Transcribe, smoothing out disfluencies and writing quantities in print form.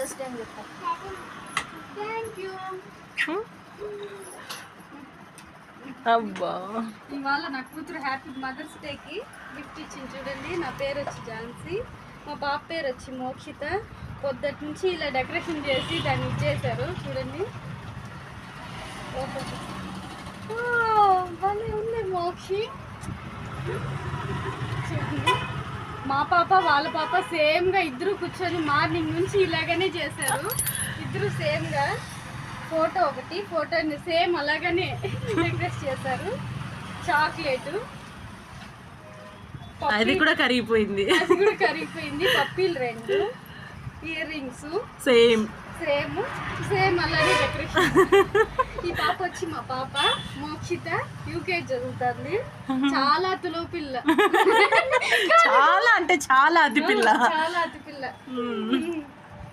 Mothers day అని చెప్పు. Thank you. అబ్బా ఇవాళ నా కూతురు హ్యాపీ మదర్స్ డేకి గిఫ్ట్ ఇచ్చింది చూడండి. నా పేరు వచ్చి ఝాన్సీ, మా పాప పేరు వచ్చి మోక్షిత. పొద్దుటి నుంచి ఇలా డెకరేషన్ చేసి దాన్ని ఇచ్చేసారు చూడండి. భలే ఉంది మోక్షి. చూడండి మా పాప వాళ్ళ పాప సేమ్గా ఇద్దరు కూర్చొని మార్నింగ్ నుంచి ఇలాగనే చేశారు. ఇద్దరు సేమ్గా ఫోటో ఒకటి ఫోటోని సేమ్ అలాగనే డెకరేట్ చేశారు. చాక్లెట్ అది కూడా కరిగిపోయింది. పప్పీలు 2 ఇయర్ రింగ్స్ సేమ్ సేమ్ అలాగే డెకరేషన్. ఈ పాప వచ్చి మా పాప మోక్షిత యూకేజీ చదువుతుంది. చాలా తులో పిల్ల, చాలా అంటే చాలా అతి పిల్ల. చాలా అతి పిల్ల.